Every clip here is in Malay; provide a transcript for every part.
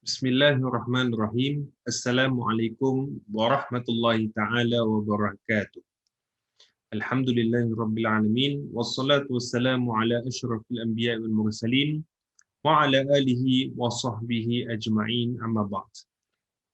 Bismillahirrahmanirrahim. Assalamualaikum warahmatullahi taala wabarakatuh. Alhamdulillahirabbil alamin wassalatu wassalamu ala asyrafil anbiya'i wal mursalin wa ala alihi wa sahbihi ajma'in amma ba'd.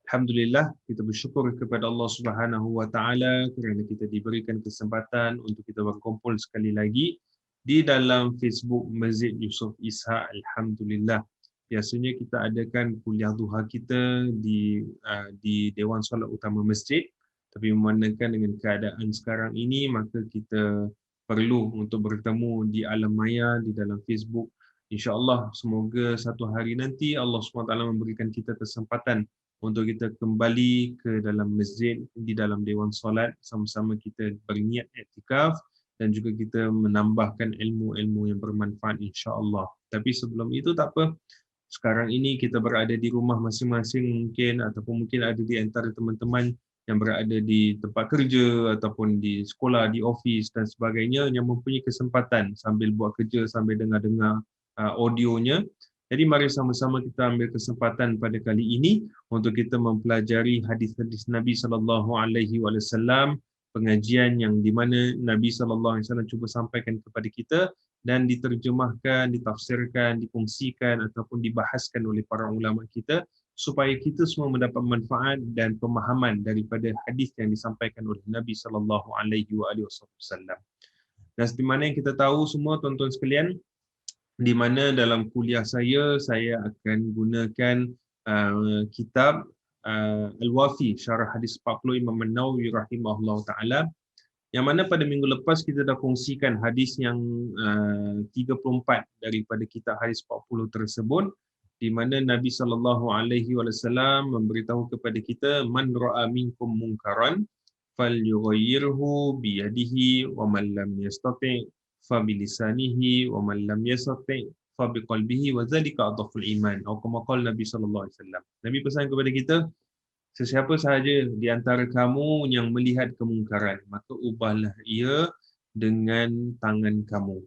Alhamdulillah, kita bersyukur kepada Allah Subhanahu wa taala kerana kita diberikan kesempatan untuk kita berkumpul sekali lagi di dalam Facebook Masjid Yusof Ishak. Alhamdulillah. Biasanya kita adakan kuliah duha kita di Dewan Solat Utama Masjid, tapi memandangkan dengan keadaan sekarang ini, maka kita perlu untuk bertemu di alam maya, di dalam Facebook. InsyaAllah, semoga satu hari nanti Allah SWT memberikan kita kesempatan untuk kita kembali ke dalam masjid, di dalam Dewan Solat, sama-sama kita berniat iktikaf dan juga kita menambahkan ilmu-ilmu yang bermanfaat insya-Allah. Tapi sebelum itu tak apa, sekarang ini kita berada di rumah masing-masing mungkin, ataupun mungkin ada di antara teman-teman yang berada di tempat kerja ataupun di sekolah, di ofis dan sebagainya, yang mempunyai kesempatan sambil buat kerja, sambil dengar-dengar audionya. Jadi mari sama-sama kita ambil kesempatan pada kali ini untuk kita mempelajari hadis-hadis Nabi SAW, pengajian yang di mana Nabi SAW cuba sampaikan kepada kita dan diterjemahkan, ditafsirkan, dikongsikan ataupun dibahaskan oleh para ulama kita supaya kita semua mendapat manfaat dan pemahaman daripada hadis yang disampaikan oleh Nabi SAW. Dan seperti mana yang kita tahu semua tuan-tuan sekalian, di mana dalam kuliah saya akan gunakan kitab Al-Wafi Syarah Hadis 40 Imam An-Nawawi rahimahullah taala, yang mana pada minggu lepas kita dah kongsikan hadis yang 34 daripada kitab hadis 40 tersebut, di mana Nabi SAW memberitahu kepada kita, man ra'a minkum munkaran falyughayyirhu biyadihi wa man lam yastati' fa bilisanihi wa man lam yastati' fa biqalbihi wa zalika adhaful iman. Atau kama qala Nabi SAW. Nabi pesan kepada kita, sesiapa sahaja di antara kamu yang melihat kemungkaran, maka ubahlah ia dengan tangan kamu.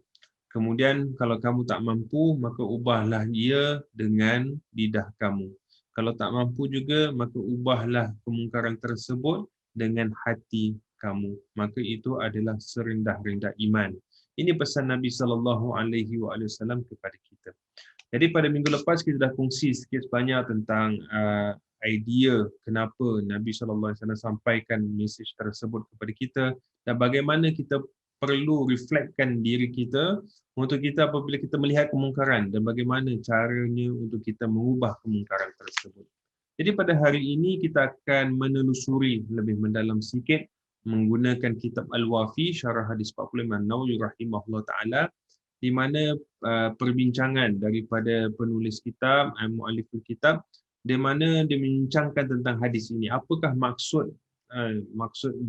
Kemudian kalau kamu tak mampu, maka ubahlah ia dengan lidah kamu. Kalau tak mampu juga, maka ubahlah kemungkaran tersebut dengan hati kamu. Maka itu adalah serendah-rendah iman. Ini pesan Nabi SAW kepada kita. Jadi pada minggu lepas kita dah kongsi sikit sebanyak tentang idea kenapa Nabi SAW sampaikan mesej tersebut kepada kita dan bagaimana kita perlu reflektkan diri kita untuk kita apabila kita melihat kemungkaran dan bagaimana caranya untuk kita mengubah kemungkaran tersebut. Jadi pada hari ini kita akan menelusuri lebih mendalam sikit menggunakan kitab Al-Wafi Syarah Hadis 40 Imam An-Nawawi rahimahullah taala, di mana perbincangan daripada penulis kitab, mualliful kitab, di mana dia membincangkan tentang hadis ini. Apakah maksud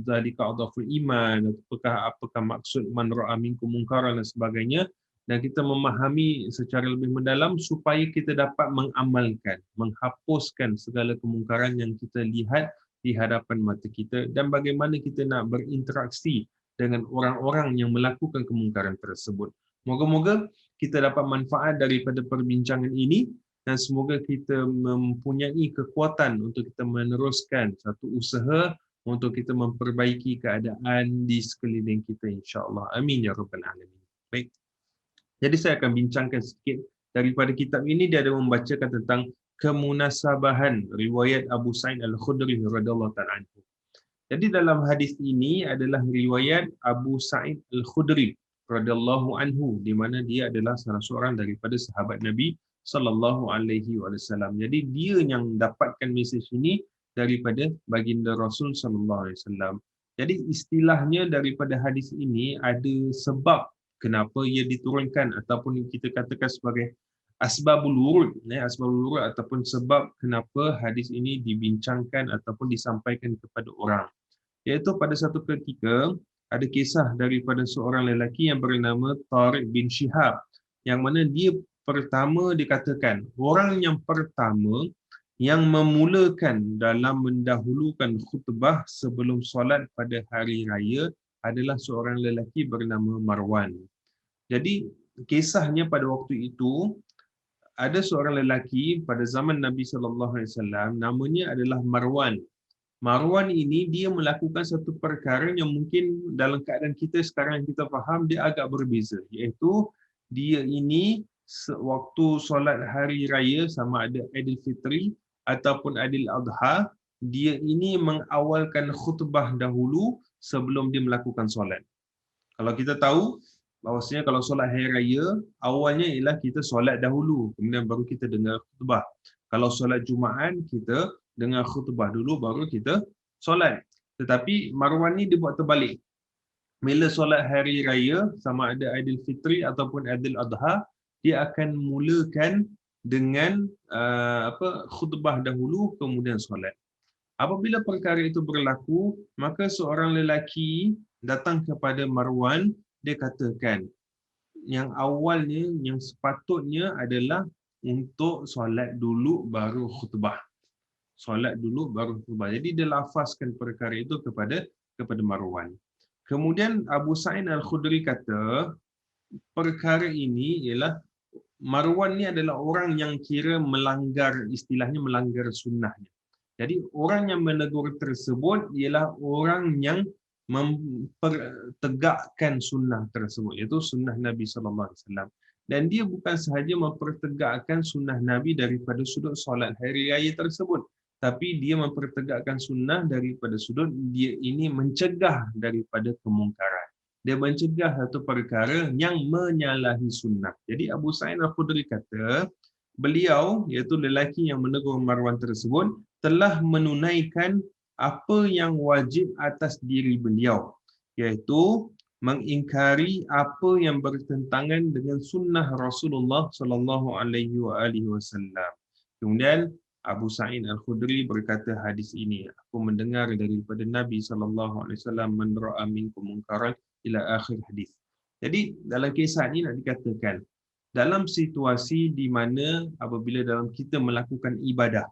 zalika adhaful iman, apakah maksud man ra'a minkum munkaran dan sebagainya, dan kita memahami secara lebih mendalam supaya kita dapat mengamalkan, menghapuskan segala kemungkaran yang kita lihat di hadapan mata kita dan bagaimana kita nak berinteraksi dengan orang-orang yang melakukan kemungkaran tersebut. Moga-moga kita dapat manfaat daripada perbincangan ini dan semoga kita mempunyai kekuatan untuk kita meneruskan satu usaha untuk kita memperbaiki keadaan di sekeliling kita insya-Allah. Amin ya rabbal alamin. Baik. Jadi saya akan bincangkan sikit daripada kitab ini. Dia ada membacakan tentang kemunasabahan riwayat Abu Sa'id Al-Khudri radhiyallahu ta'ala anhu. Jadi dalam hadis ini adalah riwayat Abu Sa'id Al-Khudri radhiyallahu anhu, di mana dia adalah salah seorang daripada sahabat Nabi sallallahu alaihi wasallam. Jadi dia yang dapatkan mesej ini daripada baginda Rasul sallallahu alaihi wasallam. Jadi istilahnya daripada hadis ini ada sebab kenapa ia diturunkan ataupun kita katakan sebagai asbabul wurud, asbabul wurud ataupun sebab kenapa hadis ini dibincangkan ataupun disampaikan kepada orang. Iaitu pada satu ketika ada kisah daripada seorang lelaki yang bernama Tariq bin Shihab, yang mana dia pertama dikatakan orang yang pertama yang memulakan dalam mendahulukan khutbah sebelum solat pada hari raya adalah seorang lelaki bernama Marwan. Jadi kisahnya pada waktu itu ada seorang lelaki pada zaman Nabi sallallahu alaihi wasallam, namanya adalah Marwan. Marwan ini dia melakukan satu perkara yang mungkin dalam keadaan kita sekarang yang kita faham dia agak berbeza, iaitu dia ini waktu solat hari raya sama ada Aidilfitri ataupun Aidil Adha, dia ini mengawalkan khutbah dahulu sebelum dia melakukan solat. Kalau kita tahu bahawasanya kalau solat hari raya awalnya ialah kita solat dahulu kemudian baru kita dengar khutbah. Kalau solat Jumaat kita dengar khutbah dulu baru kita solat. Tetapi Marwan ni dia buat terbalik. Bila solat hari raya sama ada Aidilfitri ataupun Aidil Adha, dia akan mulakan dengan khutbah dahulu kemudian solat. Apabila perkara itu berlaku, maka seorang lelaki datang kepada Marwan, dia katakan yang awalnya yang sepatutnya adalah untuk solat dulu baru khutbah. Solat dulu baru khutbah. Jadi dia lafazkan perkara itu kepada Marwan. Kemudian Abu Sa'id Al-Khudri kata perkara ini ialah Marwan ni adalah orang yang kira melanggar, istilahnya melanggar sunnahnya. Jadi orang yang menegur tersebut ialah orang yang mempertegakkan sunnah tersebut, iaitu sunnah Nabi sallallahu alaihi wasallam. Dan dia bukan sahaja mempertegakkan sunnah Nabi daripada sudut solat hari raya tersebut, tapi dia mempertegakkan sunnah daripada sudut dia ini mencegah daripada kemungkaran. Dia mencegah satu perkara yang menyalahi sunnah. Jadi Abu Sa'id Al-Khudri kata, beliau, iaitu lelaki yang menegur Marwan tersebut, telah menunaikan apa yang wajib atas diri beliau, iaitu mengingkari apa yang bertentangan dengan sunnah Rasulullah sallallahu alaihi wasallam. Kemudian Abu Sa'id Al-Khudri berkata hadis ini, aku mendengar daripada Nabi sallallahu alaihi wasallam, man ra'a minkum munkaran ila akhir hadis. Jadi dalam kisah ini nak dikatakan, dalam situasi di mana apabila dalam kita melakukan ibadah,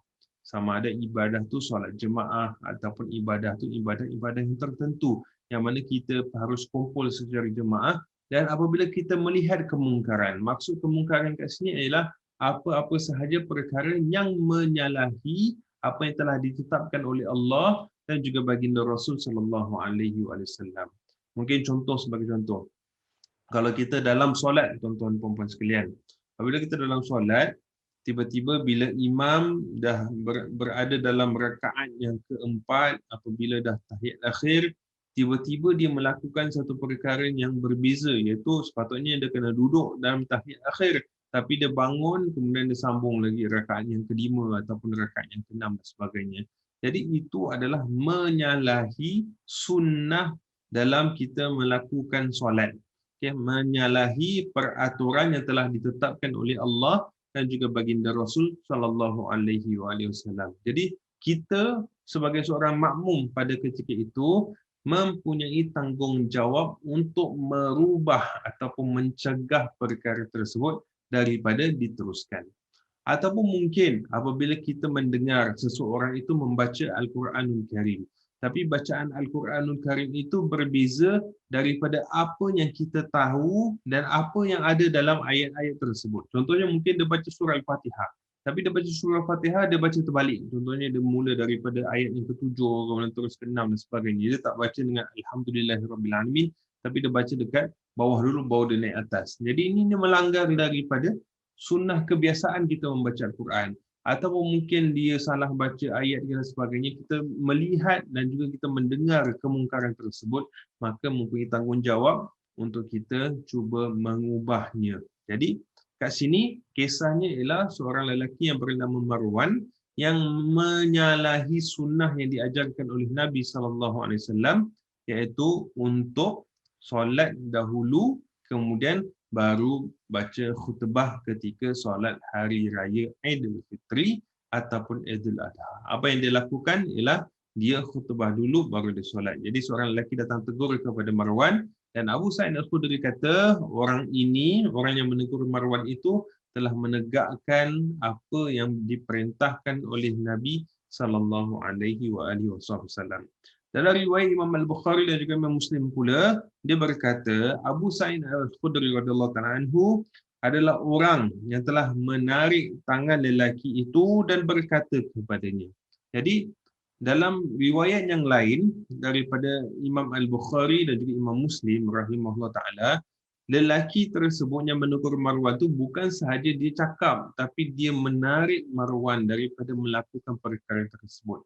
sama ada ibadah tu solat jemaah ataupun ibadah tu ibadah-ibadah yang tertentu yang mana kita harus kumpul secara jemaah, dan apabila kita melihat kemungkaran, maksud kemungkaran kat sini ialah apa-apa sahaja perkara yang menyalahi apa yang telah ditetapkan oleh Allah dan juga baginda Rasul sallallahu alaihi wasallam. Mungkin contoh sebagai contoh, kalau kita dalam solat, tuan-tuan puan-puan sekalian, apabila kita dalam solat, tiba-tiba bila imam dah berada dalam rakaat yang keempat, apabila dah tahiyat akhir, tiba-tiba dia melakukan satu perkara yang berbeza, iaitu sepatutnya dia kena duduk dalam tahiyat akhir, tapi dia bangun kemudian dia sambung lagi rakaat yang kelima ataupun rakaat yang keenam dan sebagainya. Jadi itu adalah menyalahi sunnah dalam kita melakukan solat. Okay, menyalahi peraturan yang telah ditetapkan oleh Allah dan juga baginda Rasul sallallahu alaihi wasallam. Jadi kita sebagai seorang makmum pada ketika itu mempunyai tanggungjawab untuk merubah ataupun mencegah perkara tersebut daripada diteruskan. Ataupun mungkin apabila kita mendengar seseorang itu membaca Al-Quranul Karim, tapi bacaan Al-Quranul Karim itu berbeza daripada apa yang kita tahu dan apa yang ada dalam ayat-ayat tersebut. Contohnya mungkin dia baca surah Al-Fatihah, tapi dia baca surah Al-Fatihah, dia baca terbalik. Contohnya dia mula daripada ayat yang ke-7, kemudian terus ke-6 dan sebagainya. Dia tak baca dengan Alhamdulillahirrabbilalamin, tapi dia baca dekat bawah dulu, baru dia naik atas. Jadi ini dia melanggar daripada sunnah kebiasaan kita membaca Al-Quran. Ataupun mungkin dia salah baca ayat dan sebagainya, kita melihat dan juga kita mendengar kemungkaran tersebut, maka mempunyai tanggungjawab untuk kita cuba mengubahnya. Jadi kat sini kisahnya ialah seorang lelaki yang bernama Marwan yang menyalahi sunnah yang diajarkan oleh Nabi SAW, iaitu untuk solat dahulu kemudian baru baca khutbah ketika solat hari raya Aidilfitri ataupun Aidil Adha. Apa yang dia lakukan ialah dia khutbah dulu baru dia solat. Jadi seorang lelaki datang tegur kepada Marwan, dan Abu Sa'id Al-Khudri kata orang ini, orang yang menegur Marwan itu telah menegakkan apa yang diperintahkan oleh Nabi sallallahu alaihi wasallam. Dalam riwayat Imam Al-Bukhari dan juga Imam Muslim pula, dia berkata, Abu Sa'id Al-Khudri radhiyallahu ta'ala anhu adalah orang yang telah menarik tangan lelaki itu dan berkata kepadanya. Jadi dalam riwayat yang lain daripada Imam Al-Bukhari dan juga Imam Muslim rahimahullah taala, lelaki tersebut yang menegur Marwan itu bukan sahaja dia cakap, tapi dia menarik Marwan daripada melakukan perkara tersebut.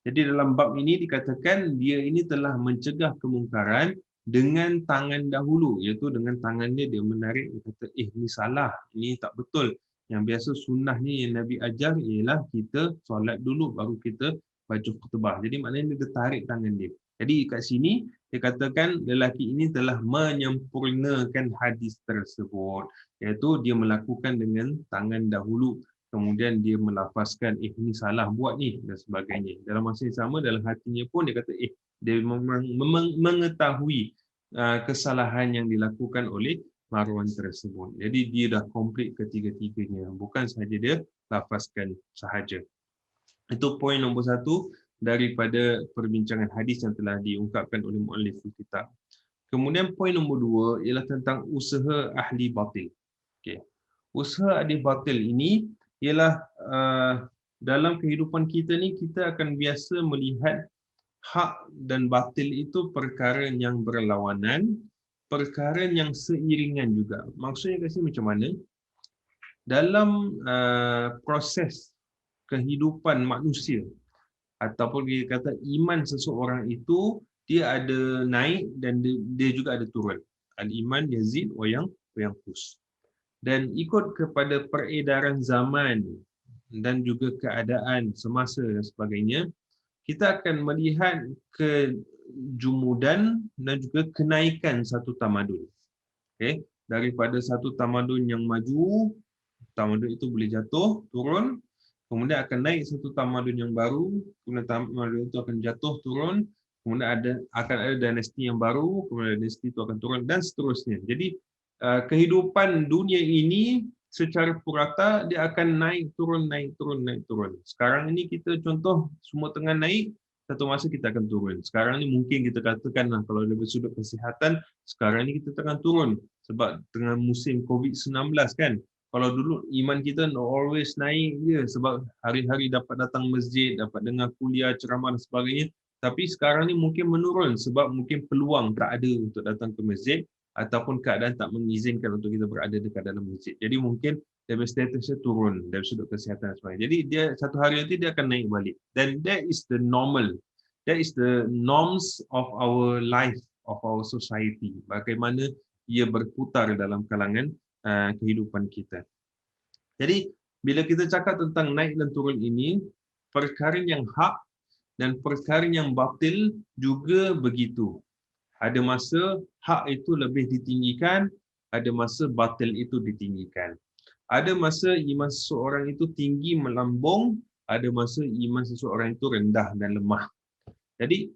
Jadi dalam bab ini dikatakan dia ini telah mencegah kemungkaran dengan tangan dahulu, iaitu dengan tangannya dia menarik, dia kata ni salah, ini tak betul. Yang biasa sunnahnya yang Nabi ajar ialah kita solat dulu baru kita baju khutbah. Jadi maknanya dia tarik tangan dia. Jadi kat sini dia katakan lelaki ini telah menyempurnakan hadis tersebut, iaitu dia melakukan dengan tangan dahulu, kemudian dia melafazkan ini salah buat ni dan sebagainya. Dalam masa yang sama dalam hatinya pun dia kata dia memang mengetahui kesalahan yang dilakukan oleh Marwan tersebut. Jadi dia dah komplit ketiga-tiganya, bukan sahaja dia lafazkan sahaja. Itu poin nombor 1 daripada perbincangan hadis yang telah diungkapkan oleh muallif kitab. Kemudian poin nombor 2 ialah tentang usaha ahli batil. Okey. Usaha ahli batil ini ialah dalam kehidupan kita ni kita akan biasa melihat hak dan batil itu perkara yang berlawanan, perkara yang seiringan juga. Maksudnya kat sini macam mana? Dalam proses kehidupan manusia ataupun dia kata iman seseorang itu dia ada naik dan dia juga ada turun. Al-iman yazid wa yanqus. Dan ikut kepada peredaran zaman dan juga keadaan semasa dan sebagainya, kita akan melihat kejumudan dan juga kenaikan satu tamadun. Okay? Daripada satu tamadun yang maju, tamadun itu boleh jatuh, turun, kemudian akan naik satu tamadun yang baru, kemudian tamadun itu akan jatuh, turun, kemudian akan ada dinasti yang baru, kemudian dinasti itu akan turun dan seterusnya. Jadi kehidupan dunia ini secara purata dia akan naik turun, naik turun, naik turun. Sekarang ini kita contoh semua tengah naik, satu masa kita akan turun. Sekarang ni mungkin kita katakanlah kalau dari sudut kesihatan, sekarang ni kita tengah turun sebab tengah musim COVID-19 kan. Kalau dulu iman kita always naik je sebab hari-hari dapat datang masjid, dapat dengar kuliah, ceramah dan sebagainya. Tapi sekarang ni mungkin menurun sebab mungkin peluang tak ada untuk datang ke masjid ataupun keadaan tak mengizinkan untuk kita berada dekat dalam masjid. Jadi mungkin dari statusnya turun dari sudut kesihatan dan sebagainya. Jadi dia satu hari nanti dia akan naik balik. Dan that is the normal. That is the norms of our life, of our society. Bagaimana ia berputar dalam kalangan kehidupan kita. Jadi bila kita cakap tentang naik dan turun ini, perkara yang hak dan perkara yang batil juga begitu. Ada masa hak itu lebih ditinggikan, ada masa batil itu ditinggikan. Ada masa iman seseorang itu tinggi melambung, ada masa iman seseorang itu rendah dan lemah. Jadi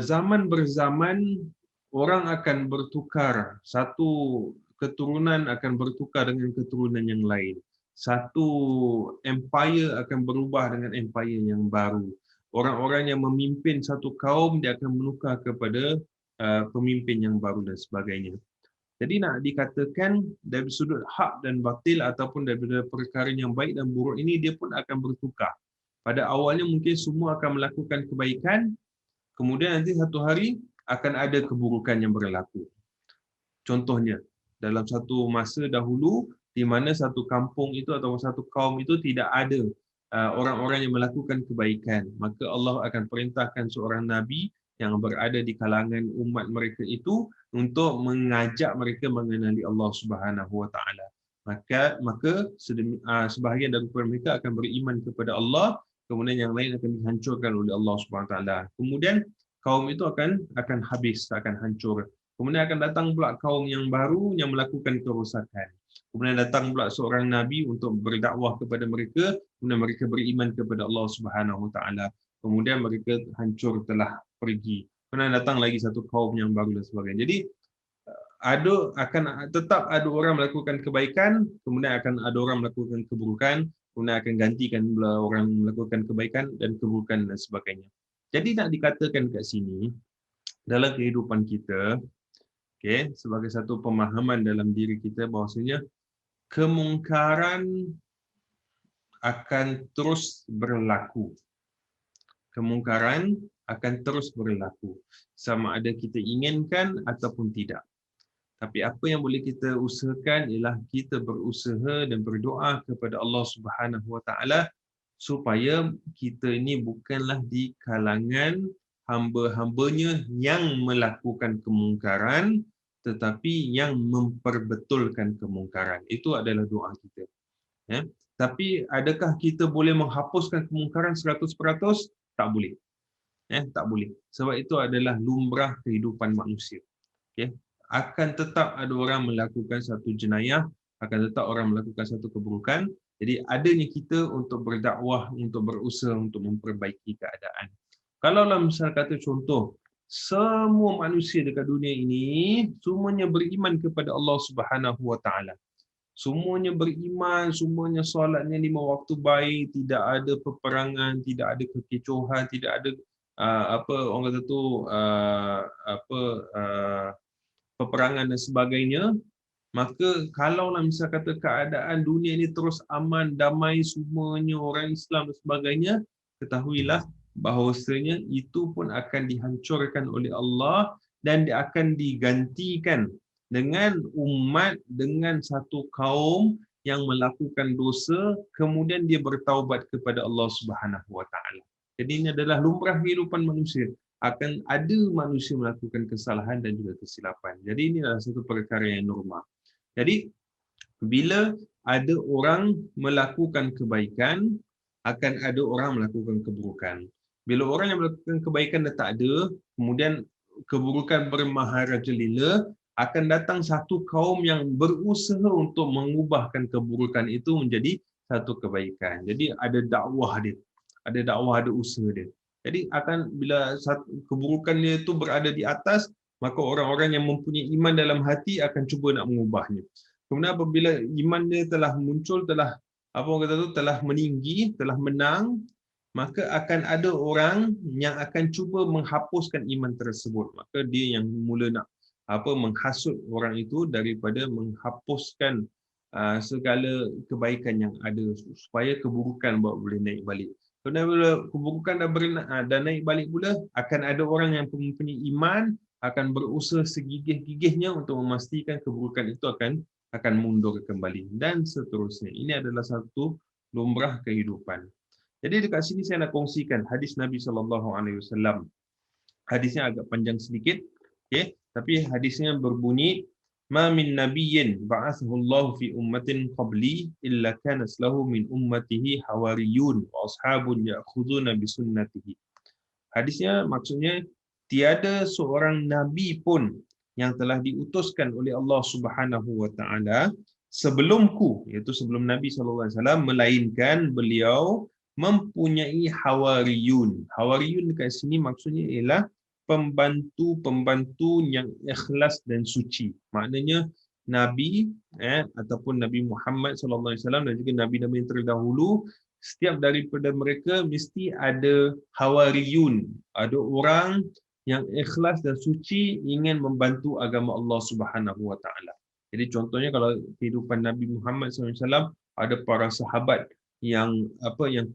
zaman berzaman orang akan bertukar, satu keturunan akan bertukar dengan keturunan yang lain. Satu empire akan berubah dengan empire yang baru. Orang-orang yang memimpin satu kaum dia akan menukar kepada pemimpin yang baru dan sebagainya. Jadi nak dikatakan dari sudut hak dan batil ataupun daripada perkara yang baik dan buruk ini dia pun akan bertukar. Pada awalnya mungkin semua akan melakukan kebaikan, kemudian nanti satu hari akan ada keburukan yang berlaku. Contohnya, dalam satu masa dahulu di mana satu kampung itu atau satu kaum itu tidak ada orang-orang yang melakukan kebaikan, maka Allah akan perintahkan seorang nabi yang berada di kalangan umat mereka itu untuk mengajak mereka mengenali Allah Subhanahu Wa Taala. Maka sebahagian daripada mereka akan beriman kepada Allah, kemudian yang lain akan dihancurkan oleh Allah Subhanahu Wa Taala. Kemudian kaum itu akan habis, akan hancur. Kemudian akan datang pula kaum yang baru yang melakukan kerosakan. Kemudian datang pula seorang nabi untuk berdakwah kepada mereka, kemudian mereka beriman kepada Allah Subhanahu Wa Taala. Kemudian mereka hancur telah pergi. Kemudian datang lagi satu kaum yang baru dan sebagainya. Jadi akan tetap ada orang melakukan kebaikan, kemudian akan ada orang melakukan keburukan, kemudian akan gantikan orang melakukan kebaikan dan keburukan dan sebagainya. Jadi nak dikatakan kat sini dalam kehidupan kita, Okey, sebagai satu pemahaman dalam diri kita bahawasanya kemungkaran akan terus berlaku. Kemungkaran akan terus berlaku sama ada kita inginkan ataupun tidak. Tapi apa yang boleh kita usahakan ialah kita berusaha dan berdoa kepada Allah Subhanahu Wa Taala supaya kita ini bukanlah di kalangan hamba-hambanya yang melakukan kemungkaran tetapi yang memperbetulkan kemungkaran. Itu adalah doa kita. Ya. Tapi adakah kita boleh menghapuskan kemungkaran 100%? Tak boleh. Tak boleh. Sebab itu adalah lumrah kehidupan manusia. Okay. Akan tetap ada orang melakukan satu jenayah, akan tetap orang melakukan satu keburukan. Jadi adanya kita untuk berdakwah, untuk berusaha untuk memperbaiki keadaan. Kalau lah misal kata contoh, semua manusia dekat dunia ini semuanya beriman kepada Allah Subhanahu Wa Taala. Semuanya beriman, semuanya solatnya 5 waktu baik, tidak ada peperangan, tidak ada kekecohan, tidak ada apa orang kata tu peperangan dan sebagainya. Maka kalaulah misal kata keadaan dunia ini terus aman, damai, semuanya orang Islam dan sebagainya, ketahuilah bahawasanya itu pun akan dihancurkan oleh Allah dan dia akan digantikan dengan umat, dengan satu kaum yang melakukan dosa, kemudian dia bertaubat kepada Allah Subhanahu Wa Taala. Jadi ini adalah lumrah kehidupan manusia. Akan ada manusia melakukan kesalahan dan juga kesilapan. Jadi ini adalah satu perkara yang normal. Jadi bila ada orang melakukan kebaikan, akan ada orang melakukan keburukan. Bila orang yang melakukan kebaikan dah tak ada, kemudian keburukan bermaharajalela, akan datang satu kaum yang berusaha untuk mengubahkan keburukan itu menjadi satu kebaikan. Jadi ada dakwah dia. Ada dakwah, ada usaha dia. Jadi akan bila keburukan dia itu berada di atas, maka orang-orang yang mempunyai iman dalam hati akan cuba nak mengubahnya. Kemudian apabila iman dia telah muncul, telah apa orang kata tu, telah meninggi, telah menang, maka akan ada orang yang akan cuba menghapuskan iman tersebut. Maka dia yang mula nak menghasut orang itu daripada menghapuskan segala kebaikan yang ada supaya keburukan boleh naik balik. Kemudian bila keburukan dah naik balik pula, akan ada orang yang mempunyai iman akan berusaha segigih-gigihnya untuk memastikan keburukan itu akan mundur kembali dan seterusnya. Ini adalah satu lumrah kehidupan. Jadi dekat sini saya nak kongsikan hadis Nabi SAW. Hadisnya agak panjang sedikit, okay? Tapi hadisnya berbunyi, "Ma min nabiyyin ba'athahu Allah fi ummatin qabli illa kana lahu min ummatihi hawariyun wa ashabun ya'khuduna bi sunnatihi." Hadisnya maksudnya tiada seorang nabi pun yang telah diutuskan oleh Allah Subhanahu Wa Taala sebelumku, iaitu sebelum Nabi sallallahu alaihi wasallam, melainkan beliau mempunyai hawariyun. Hawariyun dekat sini maksudnya ialah pembantu-pembantu yang ikhlas dan suci. Maknanya Nabi ataupun Nabi Muhammad sallallahu alaihi wasallam dan juga nabi-nabi yang terdahulu, setiap daripada mereka mesti ada hawariyun, ada orang yang ikhlas dan suci ingin membantu agama Allah Subhanahu Wa Taala. Jadi contohnya kalau kehidupan Nabi Muhammad SAW, ada para sahabat yang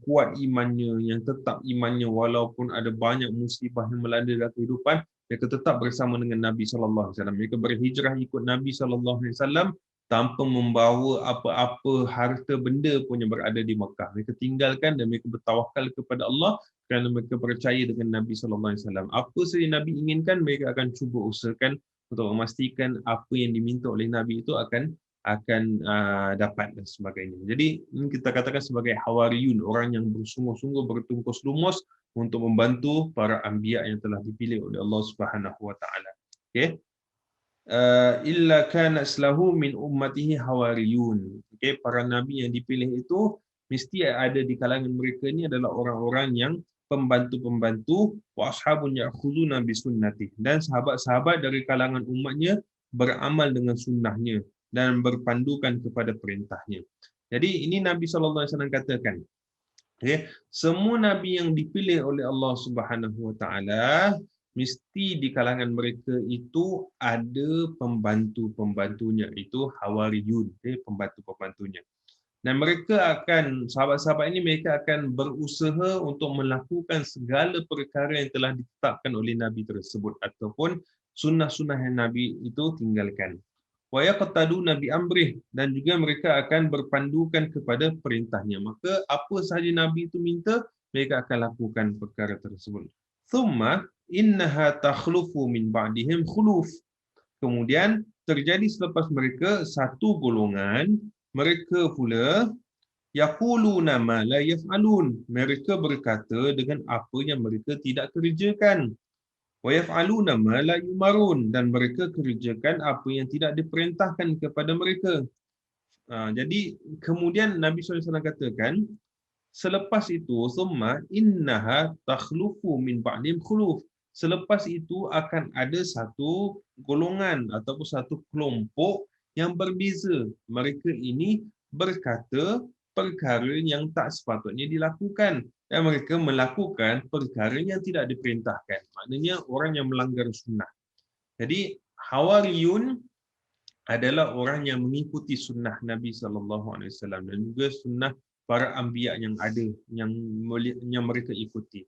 kuat imannya, yang tetap imannya walaupun ada banyak musibah yang melanda dalam kehidupan, mereka tetap bersama dengan Nabi sallallahu alaihi wasallam. Mereka berhijrah ikut Nabi sallallahu alaihi wasallam tanpa membawa apa-apa harta benda pun yang berada di Mekah. Mereka tinggalkan dan mereka bertawakal kepada Allah kerana mereka percaya dengan Nabi sallallahu alaihi wasallam. Apa sahaja Nabi inginkan, mereka akan cuba usahakan untuk memastikan apa yang diminta oleh Nabi itu akan dapat dan sebagainya. Jadi ini kita katakan sebagai hawariyun, orang yang bersungguh-sungguh bertungkus lumus untuk membantu para anbiya yang telah dipilih oleh Allah Subhanahu Wa Taala. Okey. Illa kana aslahu min ummatihi hawariyun. Okey, para nabi yang dipilih itu mesti ada di kalangan mereka ni adalah orang-orang yang pembantu-pembantu, wa ashabun ya'khuduna bi sunnati, dan sahabat-sahabat dari kalangan umatnya beramal dengan sunnahnya dan berpandukan kepada perintahnya. Jadi ini Nabi SAW katakan, okay, semua Nabi yang dipilih oleh Allah Subhanahu Wa Taala mesti di kalangan mereka itu ada pembantu-pembantunya, itu hawariyun, pembantu-pembantunya. Dan mereka akan, sahabat-sahabat ini mereka akan berusaha untuk melakukan segala perkara yang telah ditetapkan oleh Nabi tersebut ataupun sunnah-sunnah yang Nabi itu tinggalkan. Wa yaqtaduna bi amrih, dan juga mereka akan berpandukan kepada perintahnya. Maka apa sahaja Nabi itu minta, mereka akan lakukan perkara tersebut. Thumma innaha takhlufu min ba'dihim khuluf. Kemudian terjadi selepas mereka satu golongan, mereka pula yaquluna ma la yaf'alun. Mereka berkata dengan apa yang mereka tidak kerjakan. Wa yaf'aluna ma la yumarun, dan mereka kerjakan apa yang tidak diperintahkan kepada mereka. Jadi kemudian Nabi SAW katakan, selepas itu summa innaha takhlufu min ba'dim khuluf. Selepas itu akan ada satu golongan ataupun satu kelompok yang berbeza. Mereka ini berkata perkara yang tak sepatutnya dilakukan dan mereka melakukan perkara yang tidak diperintahkan. Maknanya orang yang melanggar sunnah. Jadi hawariyun adalah orang yang mengikuti sunnah Nabi SAW dan juga sunnah para anbiya yang ada yang mereka ikuti.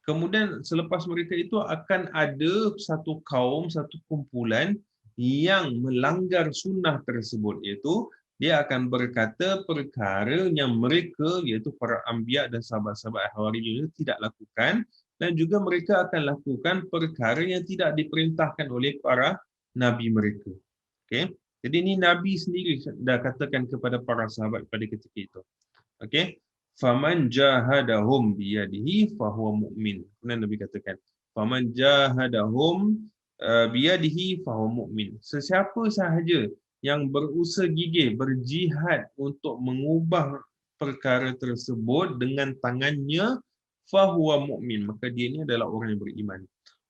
Kemudian selepas mereka itu akan ada satu kaum, satu kumpulan yang melanggar sunnah tersebut, iaitu dia akan berkata perkara yang mereka, iaitu para anbiya dan sahabat-sahabat Hawariyun tidak lakukan, dan juga mereka akan lakukan perkara yang tidak diperintahkan oleh para nabi mereka. Okay? Jadi ini Nabi sendiri dah katakan kepada para sahabat pada ketika itu. Okay? Faman jahadahum biyadihi fahuwa mu'min. Kemudian Nabi katakan, faman jahadahum biyadihi fahuwa mu'min. Sesiapa sahaja yang berusaha gigih, berjihad untuk mengubah perkara tersebut dengan tangannya, fahuwa mu'min. Maka dia ini adalah orang yang beriman.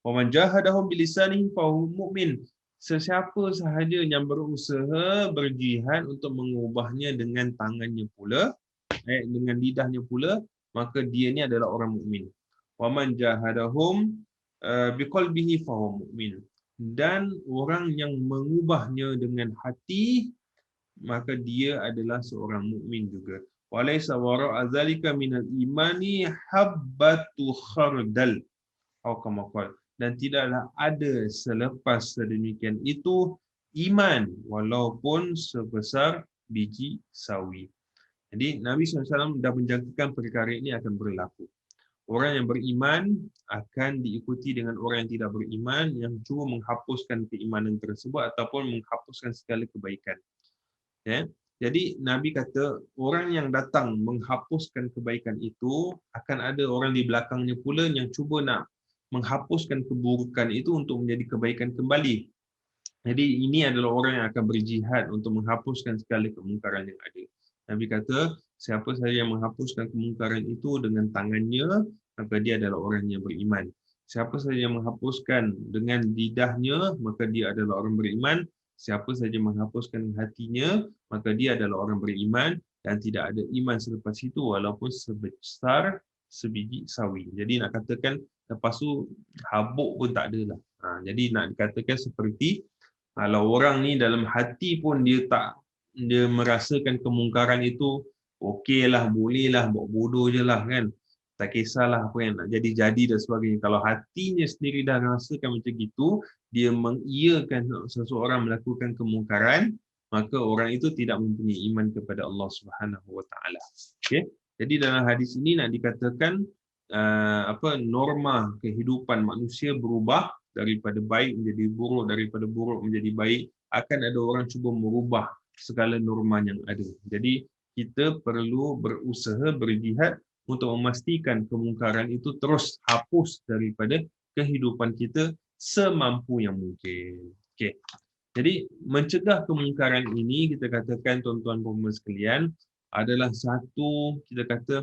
Faman jahadahum bilisanihi fahuwa mu'min. Sesiapa sahaja yang berusaha berjihad untuk mengubahnya dengan tangannya pula, dengan lidahnya pula, maka dia ni adalah orang mukmin. Wa man jahadahum biqalbihi fa huwa mu'min. Dan orang yang mengubahnya dengan hati, maka dia adalah seorang mukmin juga. Walaysa wara'a zalika minal imani habbatu khardal. Atau kama qala. Dan tidaklah ada selepas sedemikian itu iman walaupun sebesar biji sawi. Jadi Nabi SAW dah menjangkakan perkara ini akan berlaku. Orang yang beriman akan diikuti dengan orang yang tidak beriman yang cuba menghapuskan keimanan tersebut ataupun menghapuskan segala kebaikan. Ya? Jadi Nabi kata orang yang datang menghapuskan kebaikan itu, akan ada orang di belakangnya pula yang cuba nak menghapuskan keburukan itu untuk menjadi kebaikan kembali. Jadi ini adalah orang yang akan berjihad untuk menghapuskan segala kemungkaran yang ada. Nabi kata, siapa sahaja yang menghapuskan kemungkaran itu dengan tangannya, maka dia adalah orang yang beriman. Siapa sahaja yang menghapuskan dengan lidahnya, maka dia adalah orang beriman. Siapa sahaja menghapuskan hatinya, maka dia adalah orang beriman dan tidak ada iman selepas itu walaupun sebesar sebiji sawi. Jadi nak katakan lepas tu habuk pun tak ada lah. Jadi nak dikatakan seperti kalau orang ni dalam hati pun dia merasakan kemungkaran itu, okeylah, bolehlah, buat bodoh je lah kan. Tak kisahlah apa yang nak jadi-jadi dan sebagainya. Kalau hatinya sendiri dah rasakan macam gitu, dia mengiyakan seseorang melakukan kemungkaran, maka orang itu tidak mempunyai iman kepada Allah Subhanahu Wa Taala. Okay? Jadi dalam hadis ini nak dikatakan norma kehidupan manusia berubah daripada baik menjadi buruk, daripada buruk menjadi baik. Akan ada orang cuba merubah segala norma yang ada. Jadi kita perlu berusaha berjihad untuk memastikan kemungkaran itu terus hapus daripada kehidupan kita semampu yang mungkin. Okey. Jadi mencegah kemungkaran ini, kita katakan tuan-tuan dan puan sekalian, adalah satu, kita kata,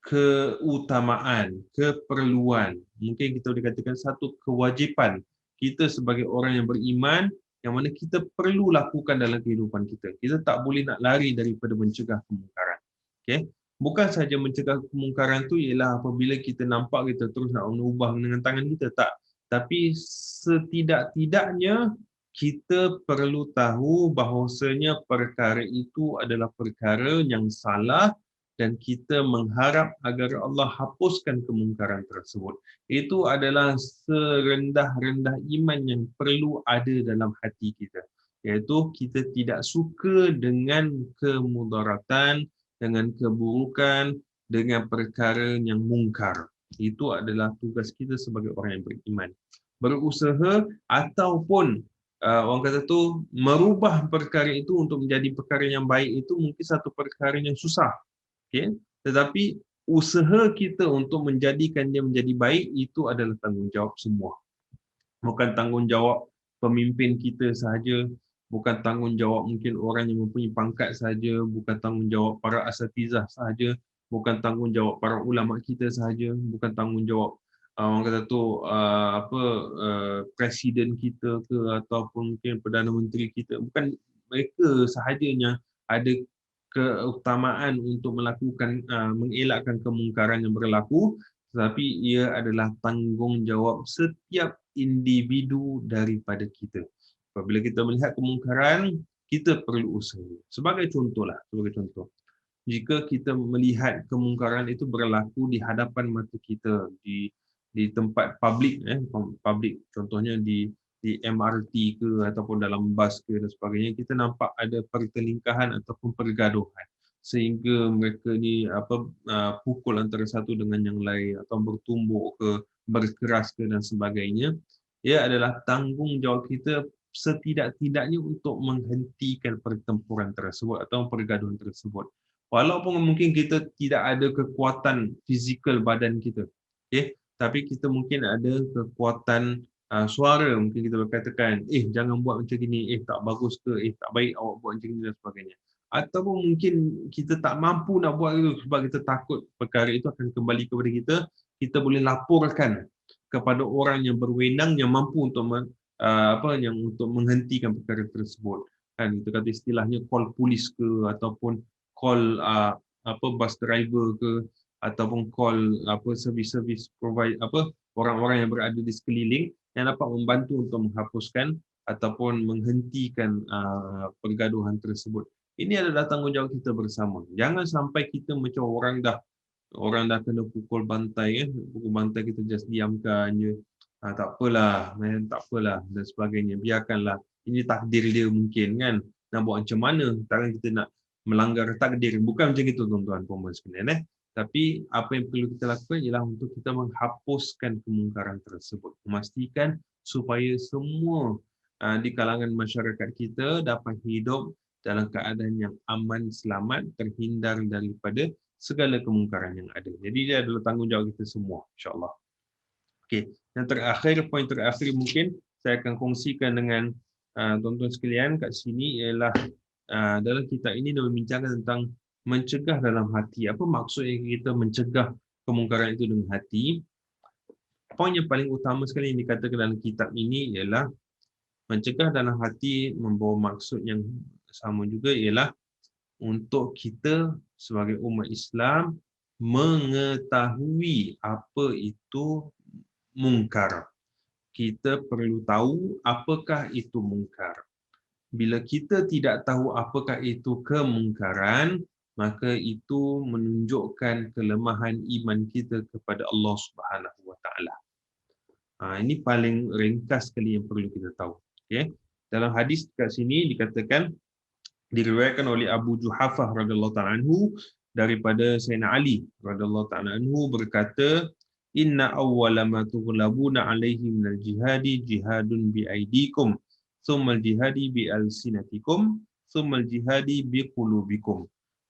keutamaan, keperluan. Mungkin kita boleh katakan satu kewajipan kita sebagai orang yang beriman yang mana kita perlu lakukan dalam kehidupan kita. Kita tak boleh nak lari daripada mencegah kemungkaran. Okay? Bukan sahaja mencegah kemungkaran tu ialah apabila kita nampak kita terus nak mengubah dengan tangan kita. Tak. Tapi setidak-tidaknya kita perlu tahu bahawasanya perkara itu adalah perkara yang salah dan kita mengharap agar Allah hapuskan kemungkaran tersebut. Itu adalah serendah-rendah iman yang perlu ada dalam hati kita. Iaitu kita tidak suka dengan kemudaratan, dengan keburukan, dengan perkara yang mungkar. Itu adalah tugas kita sebagai orang yang beriman. Berusaha ataupun orang kata tu merubah perkara itu untuk menjadi perkara yang baik itu mungkin satu perkara yang susah, okey, tetapi usaha kita untuk menjadikan dia menjadi baik itu adalah tanggungjawab semua, bukan tanggungjawab pemimpin kita sahaja, bukan tanggungjawab mungkin orang yang mempunyai pangkat sahaja, bukan tanggungjawab para asatizah sahaja, bukan tanggungjawab para ulama kita sahaja, bukan tanggungjawab orang kata tu presiden kita ke ataupun mungkin perdana menteri kita, bukan mereka sahajanya ada keutamaan untuk melakukan mengelakkan kemungkaran yang berlaku, tetapi ia adalah tanggungjawab setiap individu daripada kita. Apabila kita melihat kemungkaran, kita perlu usaha. Sebagai contoh, jika kita melihat kemungkaran itu berlaku di hadapan mata kita, di tempat publik, publik, contohnya di MRT ke ataupun dalam bas ke dan sebagainya, kita nampak ada pertelingkahan ataupun pergaduhan sehingga mereka ni pukul antara satu dengan yang lain atau bertumbuk ke, berkeras ke dan sebagainya. Ia adalah tanggungjawab kita setidak-tidaknya untuk menghentikan pertempuran tersebut atau pergaduhan tersebut. Walaupun mungkin kita tidak ada kekuatan fizikal badan kita, okay? Tapi kita mungkin ada kekuatan suara, mungkin kita berkatakan, jangan buat macam ni, tak bagus ke, tak baik awak buat macam ni dan sebagainya. Ataupun mungkin kita tak mampu nak buat itu sebab kita takut perkara itu akan kembali kepada kita, kita boleh laporkan kepada orang yang berwenang yang mampu untuk untuk menghentikan perkara tersebut. Kan kita kata istilahnya call polis ke ataupun call bus driver ke ataupun call servis provide orang-orang yang berada di sekeliling yang dapat membantu untuk menghapuskan ataupun menghentikan pergaduhan tersebut. Ini adalah tanggungjawab kita bersama. Jangan sampai kita macam orang dah kena pukul bantai, pukul bantai kita just diamkan je. Tak apalah, tak apalah dan sebagainya. Biarkanlah. Ini takdir dia mungkin kan. Nak buat macam mana? Takkan kita nak melanggar takdir. Bukan macam itu tuan-tuan puan-puan sekalian. Tapi apa yang perlu kita lakukan ialah untuk kita menghapuskan kemungkaran tersebut. Memastikan supaya semua di kalangan masyarakat kita dapat hidup dalam keadaan yang aman, selamat, terhindar daripada segala kemungkaran yang ada. Jadi dia adalah tanggungjawab kita semua, insya-Allah. Okey, yang terakhir, poin terakhir mungkin saya akan kongsikan dengan tuan-tuan sekalian kat sini ialah dalam kitab ini dia membincangkan tentang mencegah dalam hati. Apa maksudnya kita mencegah kemungkaran itu dengan hati? Poin yang paling utama sekali yang dikatakan dalam kitab ini ialah mencegah dalam hati membawa maksud yang sama juga ialah untuk kita sebagai umat Islam mengetahui apa itu mungkar. Kita perlu tahu apakah itu mungkar. Bila kita tidak tahu apakah itu kemungkaran, maka itu menunjukkan kelemahan iman kita kepada Allah Subhanahu Wa Taala. Ini paling ringkas sekali yang perlu kita tahu. Okay? Dalam hadis kat sini dikatakan, diriwayatkan oleh Abu Juhafah radhiyallahu ta'ala anhu daripada Sayyidina Ali radhiyallahu ta'ala anhu berkata, inna awwala ma tughlabuna alaihi minal jihadi jihadun bi aidikum thumma al-jihadi bi alsinatikum thumma al-jihadi bi qulubikum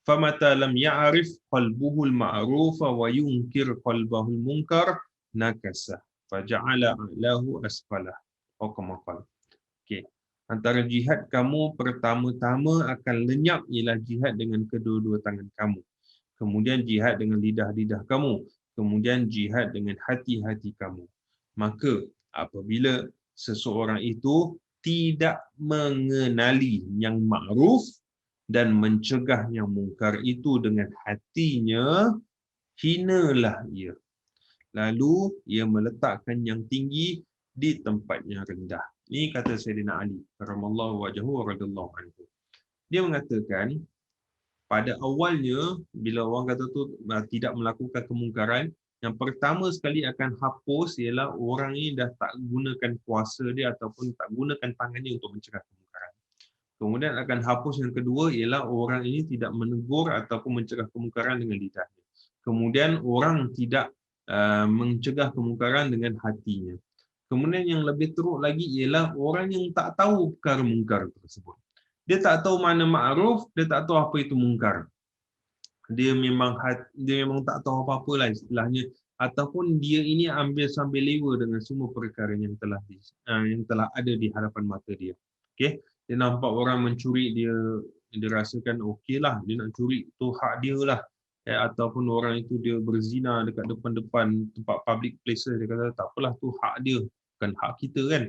famata lam ya'rif qalbuhu al-ma'ruf wa yunkir qalbahu al-munkar nakasa faja'ala lahu asfalah. Okey. Antara jihad kamu pertama-tama akan lenyap ialah jihad dengan kedua-dua tangan kamu. Kemudian jihad dengan lidah-lidah kamu. Kemudian jihad dengan hati-hati kamu. Maka apabila seseorang itu tidak mengenali yang ma'ruf dan mencegah yang mungkar itu dengan hatinya, hinalah ia. Lalu ia meletakkan yang tinggi di tempatnya rendah. Ini kata Sayyidina Ali karamallahu wajhahu radhiyallahu anhu. Dia mengatakan pada awalnya bila orang kata tu tidak melakukan kemungkaran, yang pertama sekali akan hapus ialah orang ini dah tak gunakan kuasa dia ataupun tak gunakan tangannya untuk mencegah kemungkaran. Kemudian akan hapus yang kedua ialah orang ini tidak menegur ataupun mencegah kemungkaran dengan lidahnya. Kemudian orang tidak mencegah kemungkaran dengan hatinya. Kemudian yang lebih teruk lagi ialah orang yang tak tahu perkara mungkar tersebut. Dia tak tahu mana ma'ruf, dia tak tahu apa itu mungkar. Dia memang tak tahu apa-apa lah istilahnya, ataupun dia ini ambil sambil lewa dengan semua perkara yang telah ada di hadapan mata dia. Okey, dia nampak orang mencuri, dia rasakan okeylah, dia nak curi tu hak dia lah. Ataupun orang itu dia berzina dekat depan-depan tempat public places, dia kata tak apalah tu hak dia, bukan hak kita kan.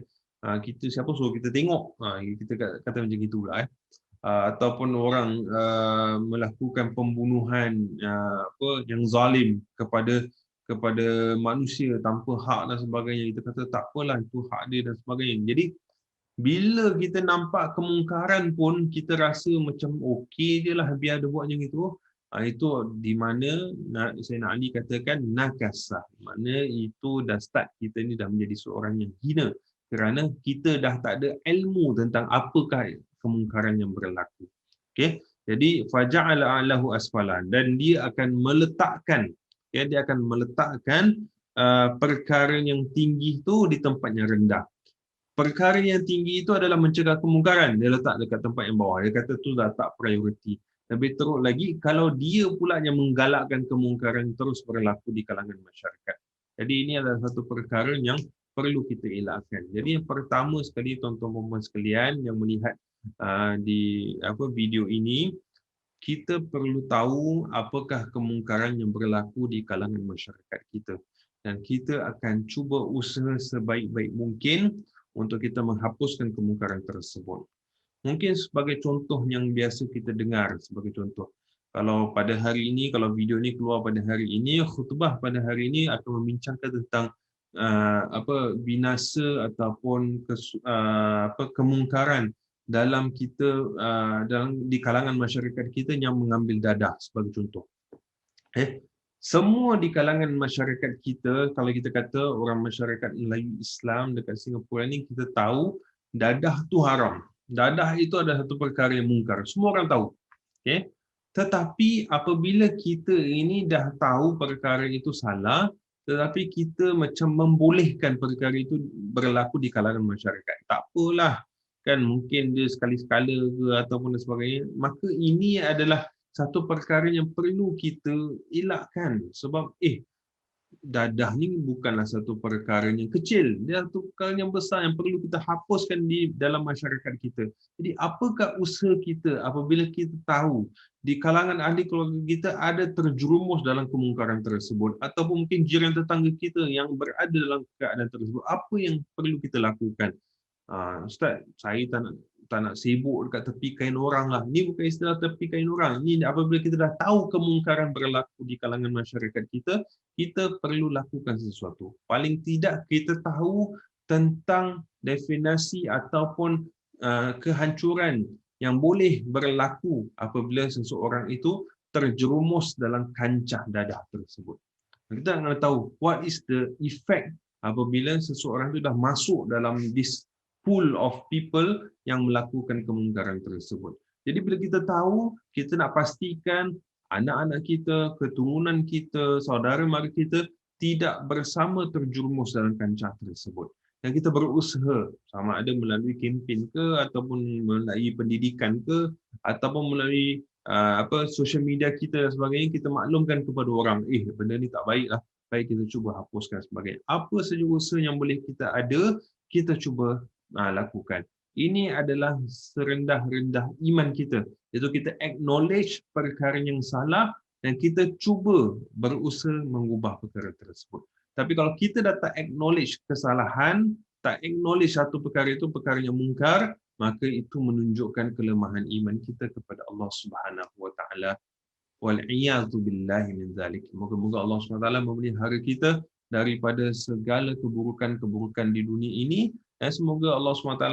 Kita siapa suruh kita tengok, kita kata macam gitulah. Ataupun orang melakukan pembunuhan yang zalim kepada manusia tanpa hak dan sebagainya, kita kata tak apalah itu hak dia dan sebagainya. Jadi bila kita nampak kemungkaran pun kita rasa macam okey je lah, biar dia buat macam itu. Itu di mana Sayyidina Ali katakan nakasah, makna itu dah start kita ni dah menjadi seorang yang hina kerana kita dah tak ada ilmu tentang apakah kemungkaran yang berlaku. Okey, jadi faja'ala alahu asfalan, dan dia akan meletakkan perkara yang tinggi itu di tempat yang rendah. Perkara yang tinggi itu adalah mencegah kemungkaran, dia letak dekat tempat yang bawah. Dia kata tu dah tak prioriti. Lebih teruk lagi kalau dia pula yang menggalakkan kemungkaran terus berlaku di kalangan masyarakat. Jadi ini adalah satu perkara yang perlu kita elakkan. Jadi yang pertama sekali tuan-tuan dan puan sekalian yang melihat di video ini, kita perlu tahu apakah kemungkaran yang berlaku di kalangan masyarakat kita, dan kita akan cuba usaha sebaik-baik mungkin untuk kita menghapuskan kemungkaran tersebut. Mungkin sebagai contoh yang biasa kita dengar, sebagai contoh, kalau pada hari ini, kalau video ini keluar pada hari ini, khutbah pada hari ini akan membincangkan tentang binasa ataupun kemungkaran dalam di kalangan masyarakat kita yang mengambil dadah sebagai contoh. Semua di kalangan masyarakat kita, kalau kita kata orang masyarakat Melayu Islam dekat Singapura ni, kita tahu dadah tu haram. Dadah itu adalah satu perkara yang mungkar. Semua orang tahu. Okay? Tetapi apabila kita ini dah tahu perkara itu salah, tetapi kita macam membolehkan perkara itu berlaku di kalangan masyarakat. Tak apalah, kan mungkin dia sekali-sekala ke ataupun sebagainya. Maka ini adalah satu perkara yang perlu kita elakkan, sebab dadah ni bukanlah satu perkara yang kecil, dia satu perkara yang besar yang perlu kita hapuskan di dalam masyarakat kita. Jadi apakah usaha kita apabila kita tahu di kalangan ahli keluarga kita ada terjerumus dalam kemungkaran tersebut, ataupun mungkin jiran tetangga kita yang berada dalam keadaan tersebut, apa yang perlu kita lakukan? Ustaz, saya tak nak sibuk dekat tepi kain orang lah. Ni bukan istilah tepi kain orang. Ni apabila kita dah tahu kemungkaran berlaku di kalangan masyarakat kita, kita perlu lakukan sesuatu. Paling tidak kita tahu tentang definisi ataupun kehancuran yang boleh berlaku apabila seseorang itu terjerumus dalam kancah dadah tersebut. Kita nak tahu what is the effect apabila seseorang itu dah masuk dalam this pool of people yang melakukan kemungkaran tersebut. Jadi bila kita tahu, kita nak pastikan anak-anak kita, keturunan kita, saudara mara kita tidak bersama terjerumus dalam kancah tersebut. Dan kita berusaha, sama ada melalui kempen ke, ataupun melalui pendidikan ke, ataupun melalui social media kita dan sebagainya, kita maklumkan kepada orang, benda ni tak baik lah, baik kita cuba hapuskan sebagainya. Apa saja usaha yang boleh kita ada, kita cuba lakukan. Ini adalah serendah-rendah iman kita, iaitu kita acknowledge perkara yang salah dan kita cuba berusaha mengubah perkara tersebut. Tapi kalau kita dah tak acknowledge kesalahan, tak acknowledge satu perkara itu perkara yang mungkar, maka itu menunjukkan kelemahan iman kita kepada Allah Subhanahu wa taala. Wal iyadu billahi min zalik. Moga-moga Allah Subhanahu wa taala memelihara kita daripada segala keburukan-keburukan di dunia ini, dan semoga Allah SWT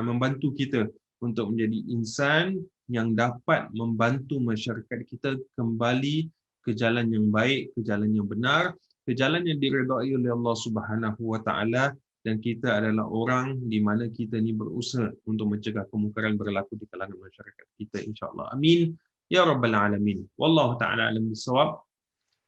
membantu kita untuk menjadi insan yang dapat membantu masyarakat kita kembali ke jalan yang baik, ke jalan yang benar, ke jalan yang diredai oleh Allah Subhanahu wa taala, dan kita adalah orang di mana kita ni berusaha untuk mencegah kemungkaran berlaku di kalangan masyarakat kita, insya-Allah. Amin ya rabbal alamin. Wallahu taala alam bisawab.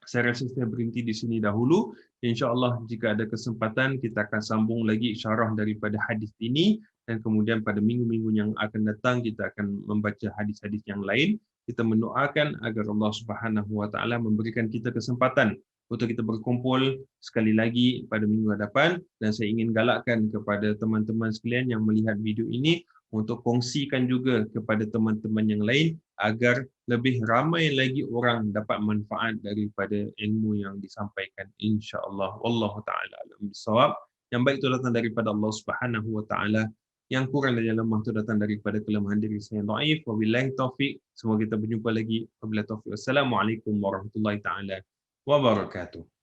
Saya rasa saya berhenti di sini dahulu. InsyaAllah jika ada kesempatan kita akan sambung lagi syarah daripada hadis ini, dan kemudian pada minggu-minggu yang akan datang kita akan membaca hadis-hadis yang lain. Kita mendoakan agar Allah Subhanahu wa taala memberikan kita kesempatan untuk kita berkumpul sekali lagi pada minggu hadapan, dan saya ingin galakkan kepada teman-teman sekalian yang melihat video ini untuk kongsikan juga kepada teman-teman yang lain agar lebih ramai lagi orang dapat manfaat daripada ilmu yang disampaikan, insya-Allah. Wallahu taala alam bisawab. Yang baik itu datang daripada Allah Subhanahu wa taala, yang kurang dan yang lemah itu datang daripada kelemahan diri saya yang dhaif. Wabillahi taufik. Semoga kita berjumpa lagi. Wabillahi taufik. Wassalamualaikum warahmatullahi taala wabarakatuh.